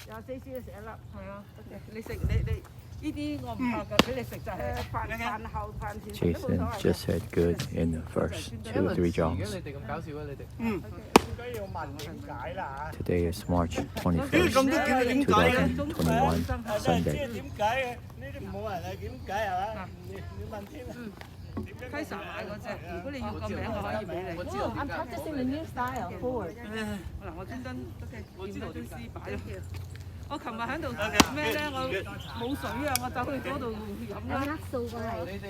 24CL 食一粒。係啊，你食你呢啲我唔怕㗎，俾你食就係。飯後飯前食都冇 Jason 所謂。 just had good in the first 2-3 jogs. 你哋咁搞笑啊！你哋點解要問點解啦 Today is March 咁都叫點解嘅？ 21, 知 Sunday. 點解嘅？呢啲冇人係點解係嘛？你問添啊？溪神買嗰隻，如果你要個名，我可以俾你。我知道 I'm 點解。 practicing the new style forward. 嗱，我專登見到啲絲擺咗。我琴日喺度 Okay, 咩咧？ good, 我 good. 冇水啊！我走去嗰度飲 I'm 啦。 not so right. 你哋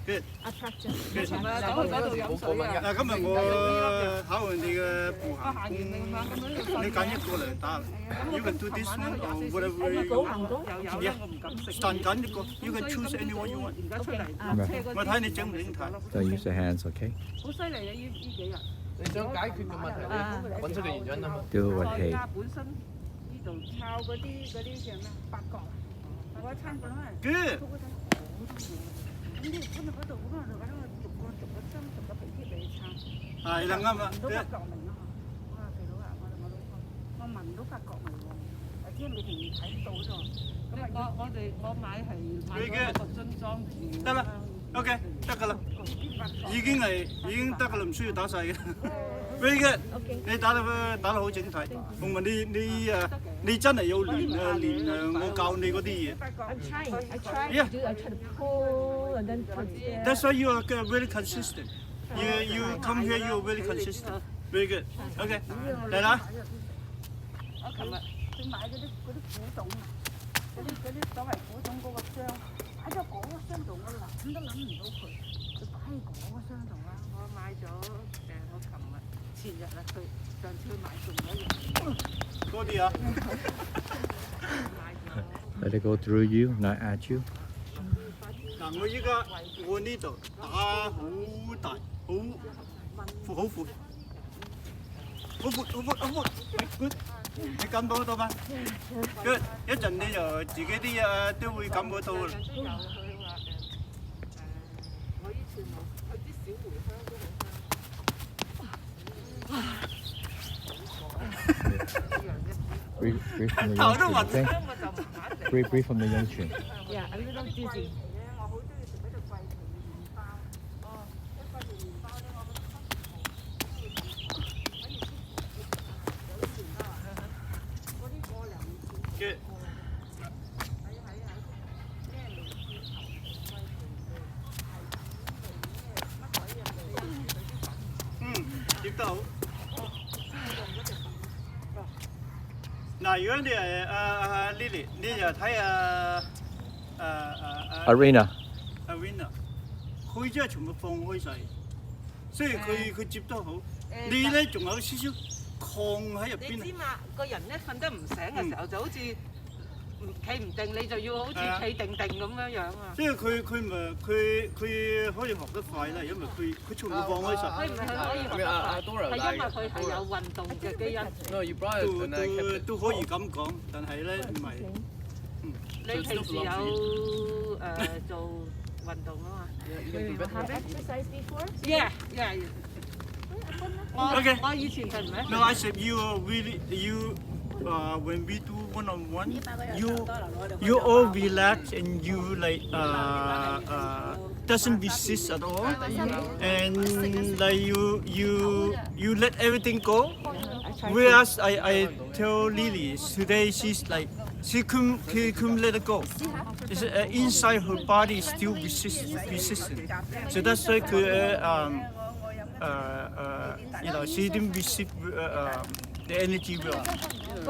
Good. I practice. 琴日走去嗰度飲水啊！嗱，今日我考完你嘅步我行行完你嘛，咁樣要你揀一個嚟打。You can do this one or whatever you 高 want. 行高。又有啦，我唔敢食。揀緊一個，you can choose anyone you want. 而家出嚟 Okay. 車嗰啲我睇你整唔整睇。 Don't use the hands, okay? 好犀利啊！呢幾日。你想解決嘅問題，你揾出個原因啊嘛。 Do what 在 he. 家本身呢度抄嗰啲叫咩八角啊，我一餐過啦。 Good. 咁你今日嗰度好多人就揾我逐個針逐個皮貼嚟撐。係啦，啱啦。聞到八角味啦嚇！我話肥佬啊，我老公，我聞到八角味喎，知你哋睇到咗。咁我買係買咗個樽裝住。得啦，OK，得㗎啦，已經得㗎啦，唔需要打晒嘅。Very good，你打得好整體。同埋你真係要練我教你嗰啲嘢。 I'm trying. I try Yeah. to do. I try to pull and then put it. That's why you are very consistent. You come here, you are very consistent. Very good. OK，嚟啦。我琴日去買嗰啲古董啊，嗰啲所謂古董嗰個箱，擺咗嗰個箱度，我諗都諗唔到佢，就擺喺嗰個箱度啦。我買咗我前日啊，上次去買仲有一樣。多啲啊！ Let it go through you, not at you. 嗱，我依家我呢度打好大，好闊。Good，你感覺到嗎？Good，一陣你就自己啲嘢都會感覺到啦。我以前去啲小茴香都好香。 Breathe from the young tree, okay? Breathe from the young tree. Yeah, a little dizzy. 我好中意食嗰隻桂皮麵包。哦，一塊麵包咧，我覺得嗰啲過涼。 Good。接得好。嗱，如果你係Lily，你就睇下Arena. Arena，佢真係全部放開晒，所以佢接得好。你咧仲有少少抗喺入邊啊！你知嘛？個人咧瞓得唔醒嘅時候，就好似企唔定，你就要好似企定定咁樣啊！即係佢可以學得快啦，因為佢全部放開晒。佢唔係佢可以學得快，係因為佢係有運動嘅基因。 No, you brought it and I kept it. 都可以咁講，但係咧唔係。你平時有做運動啊嘛 You can do Have better. exercised before?？Yeah, yeah. 我以前係唔係？ No, I said when we do one-on-one, you all relax and you like doesn't resist at all, and like you let everything go. Whereas I tell Lily today she couldn't let it go. It's, inside her body is still resistant. So that's why she didn't receive the energy well.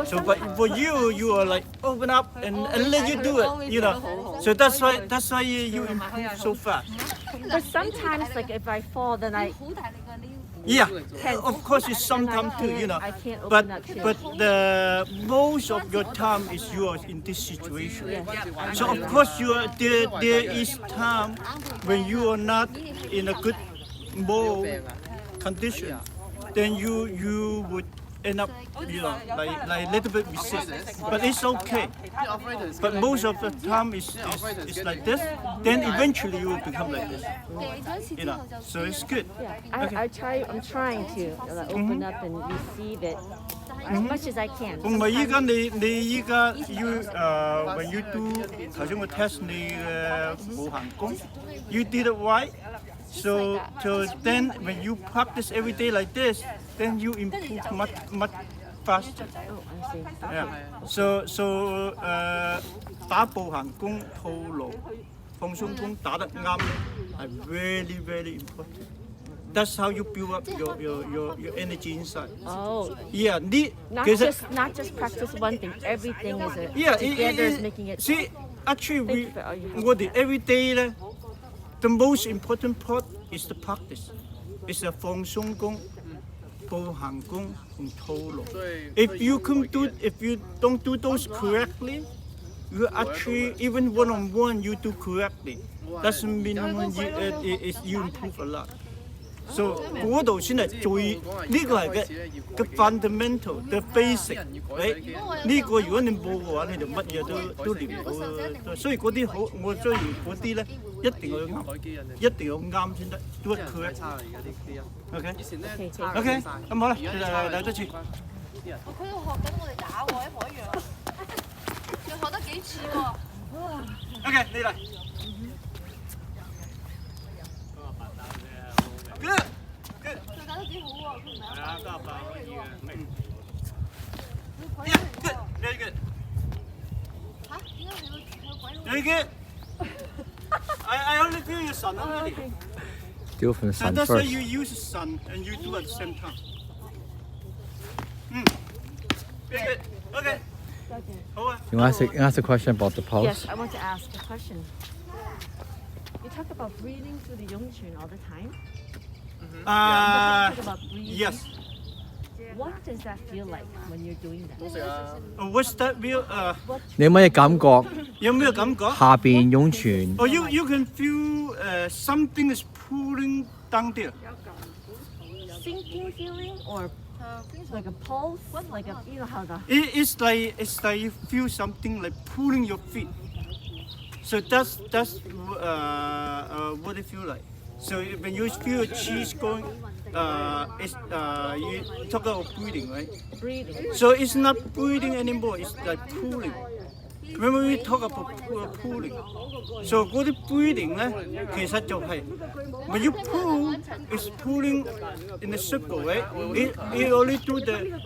So, but for you are like open up and let you do it, So that's why you improve so fast. But sometimes, like if I fall, then I Yeah, of course it's sometimes too, I can't But open up too. the most of your time is yours in this situation. Yeah. So of course there is time when you are not in a good mood condition, then you would end up, like little bit resist. But it's okay. But most of the time is like this. Then eventually you will become like this. So it's good. Yeah, I'm trying to open up and receive it. as much as I can. 同埋依家你依家要when you do 頭先我 test 你嘅步行功 you did it right so then when you practice every day like this then you improve much faster Oh, I see. yeah so 打步行功套路放鬆功打得啱係 very important that's how you build up your energy inside Oh, yeah 呢 not 其實 just practice one thing. Everything is a, Yeah, together is making it. See, actually, Think for all you have. 我哋 every day 咧，the most important part is the practice. It's a 放鬆功、步行功同套路。If you don't do those correctly, you actually even one-on-one you do correctly. Doesn't mean you improve a lot. So 嗰度先係最呢個係嘅 fundamental、the basic，呢個如果你冇嘅話，你就乜嘢都練唔到。所以嗰啲好，我追完嗰啲咧，一定要啱，一定要啱先得，do it correct。OK， OK， 咁好啦，嚟多次。佢喺度學緊我哋打喎，一模一樣。仲學得幾次喎？ OK， 你嚟。Good， good。佢打得幾好喎，佢唔係啊。Yeah, good, very good. 嚇？點解你個鬼佬？ Very good. I only feel your sun only. Do it from the So sun that's why first. you use the sun and you do at the same time. Very good. Okay. 好啊。 You want to ask a question about the pulse? Yes, I want to ask a question. You talk about breathing through the Yongqun all the time. Talk about breathing. Yes. What does that feel like when you're doing that? What's that feel? 你有乜嘢感覺？有咩感覺？下邊湧泉 Oh, you can feel something is pulling down there. Sinking feeling or like a pulse? Like a, you know how the It's like you feel something like pulling your feet. So that's what it feel like. So when you feel a cheese going, you talk about breathing, right? breathing. So it's not breathing anymore. It's like pulling. When we talk about pulling, so 嗰啲 breathing 咧，其實就係 when you pull, it's pulling in a circle, right? It only do the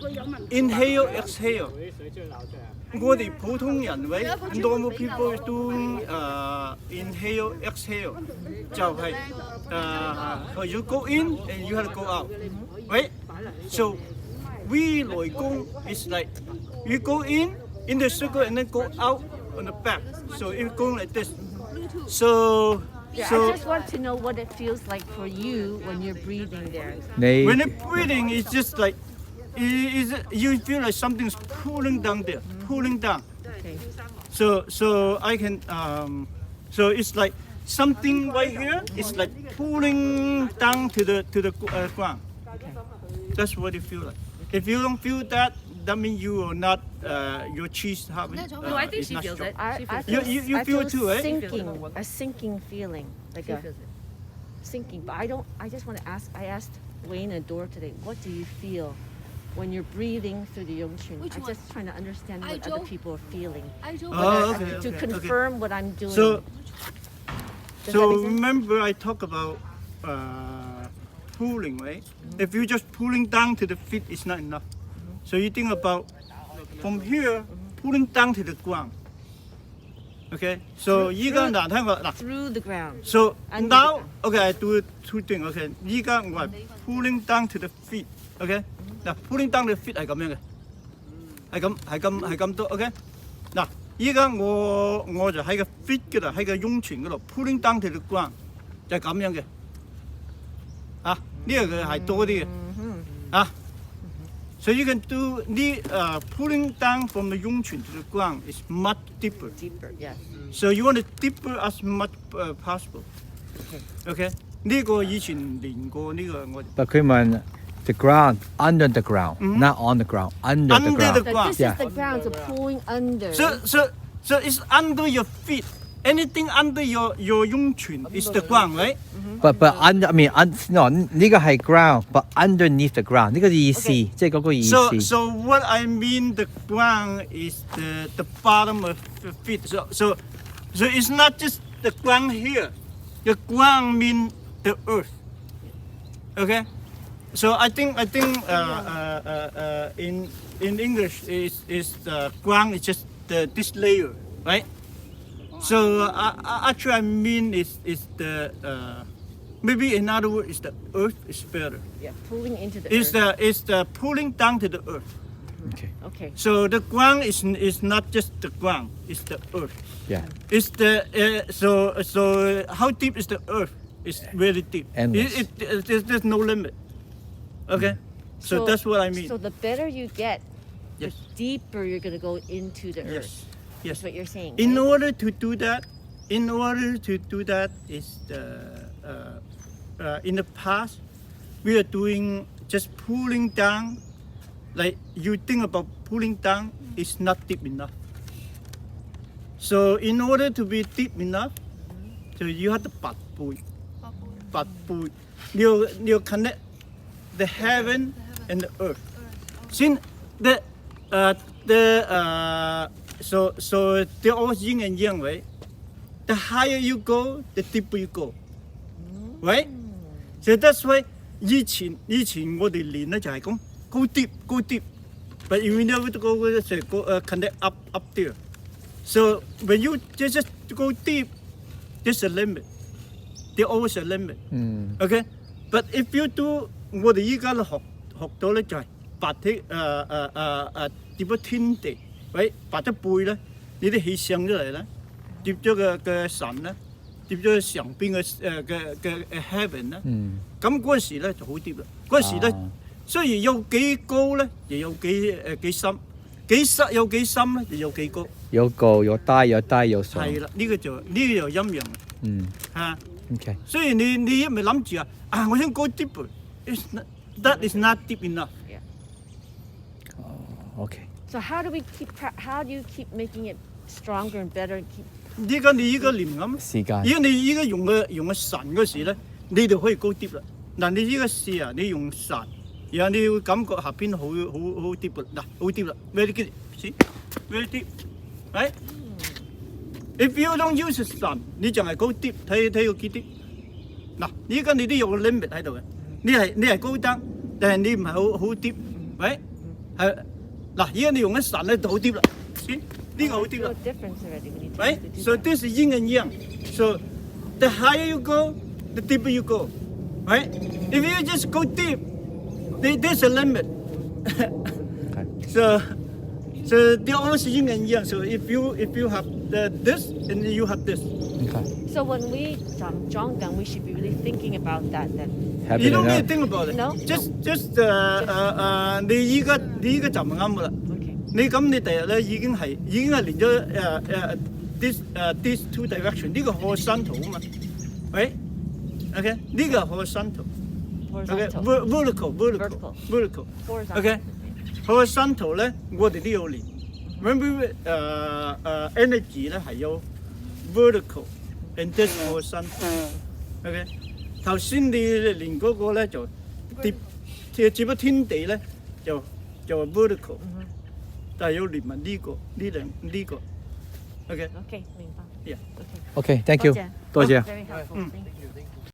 inhale, exhale. 我哋普通人喂 normal people do inhale, exhale 就係you go in and you have to go out, right? So we 來功 is like you go in the circle and then go out on the back. So it's going like this. So Yeah, I just want to know what it feels like for you when you're breathing there. 你 when it's breathing, it's just like you feel like something's pulling down there, pulling down. Okay. So I can so it's like something right here is like pulling down to the ground. That's what it feels like. If you don't feel that, that means you are not your cheese having. No, I think is she not feels strong. it. I You feel it too, right? a sinking feeling, like a sinking. But I just want to ask. I asked Wayne and Dora today, what do you feel when you're breathing through the Yongqun? Which I'm one? just trying to understand I what other don't- people are feeling. I don't Oh, Whether- okay, to okay, confirm what I'm doing. So Does that so make sense? remember I talk about pulling, right? If you just pulling down to the feet, it's not enough. So you think about from here pulling down to the ground. Okay. So 依家嗱聽我嗱。 through the ground. So Under the now, ground. okay, I do two things. Okay, 依家我係 pulling down to the feet. Okay，嗱 pulling down to the feet 係咁樣嘅，係咁多。OK，嗱依家我就喺個 feet 嗰度，喺個湧泉嗰度 pulling down to the ground 就係咁樣嘅。啊，呢個佢係多啲嘅。啊。So you can do pulling down from the 湧泉 to the ground is much deeper. Deeper, yes. So you want to deeper as much possible. Okay. 呢個以前練過呢個我。 But 佢問 the ground under the ground, not on the ground, under the Under ground. the So ground. this is the ground, so pulling under. So it's under your feet. anything under your Yongquan is the ground, right? But under I mean no 呢個係 ground but underneath the ground 呢個意思即係嗰個意思。 So what I mean the ground is the bottom of the feet. So it's not just the ground here. The ground mean the earth. Okay. So I think in English is the ground is just this layer, right? So actually I mean is the maybe another word is the earth is better. Yeah, pulling into the Is earth. the pulling down to the earth. Okay. So the ground is not just the ground, it's the earth. Yeah. It's the so how deep is the earth? It's really deep. Endless. There's no limit. Okay, so that's what I mean. So the better you get, Yes. the deeper you're gonna go into the earth. Yes. That's Yes. what you're saying. In right? order to do that, is in the past we are doing just pulling down. Like you think about pulling down is not deep enough. So in order to be deep enough, so you have to 拔背. You connect the heaven and the earth. Since so they're all yin and yang, right? The higher you go, the deeper you go, right? So that's why 以前我哋練咧就係講 go deep, but you never go connect up there. So when you just go deep, there's a limit. There's always a limit. Okay, but if you do 我哋依家咧學到咧就係拔起跌咗天地，喂拔咗背咧，你啲氣上咗嚟咧，跌咗嘅神咧，跌咗上邊嘅 heaven 咧，咁嗰陣時咧就好啲啦。嗰陣時咧雖然有幾高咧，亦有幾深，有幾深咧，亦有幾高。有高有低有上。係啦，呢個就陰陽嚇。Okay. 所以你一咪諗住我想 go deeper， that is not deep enough。 Okay. So how do you keep making it stronger and better and keep 你依家練咁，時間。如果你依家用個神嗰時咧，你就可以 go deep 啦。嗱，你依家試下，你用神，然後你會感覺下邊好 deep 嗱，好 deep 啦 ，very deep，very deep，right？ If you don't use 神，你淨係 go deep，睇個幾 deep。嗱，依家你都有個 limit 喺度嘅，你係高登，但係你唔係好 deep，right？ 係嗱，依家你用緊神咧就好 deep 啦，呢個好 deep 啦。 no difference already when you Right? tend to do So that? this is yin and yang. So the higher you go, the deeper you go. Right? If you just go deep, there's a limit. So they're always yin and yang. So if you have this and you have this. Okay. So when we Zhanggang, we should be really thinking about that then. Happy You don't need enough. to think about it. No? Just 你依家就唔啱噶啦。 Okay. 你咁你第日咧已經係練咗these two direction 呢個 horizontal 啊嘛，喂 ，OK 呢個 horizontal，OK Horizontal. vertical， Horizontal. OK horizontal 咧我哋都要練，remember energy 咧係有 vertical and this horizontal，OK 頭先你練嗰個咧就接咗天地咧就 vertical。 但係要連埋呢個，OK。 Okay, 明白. Yeah. Okay. Okay. Thank you. 多謝。 Very helpful. Thank you.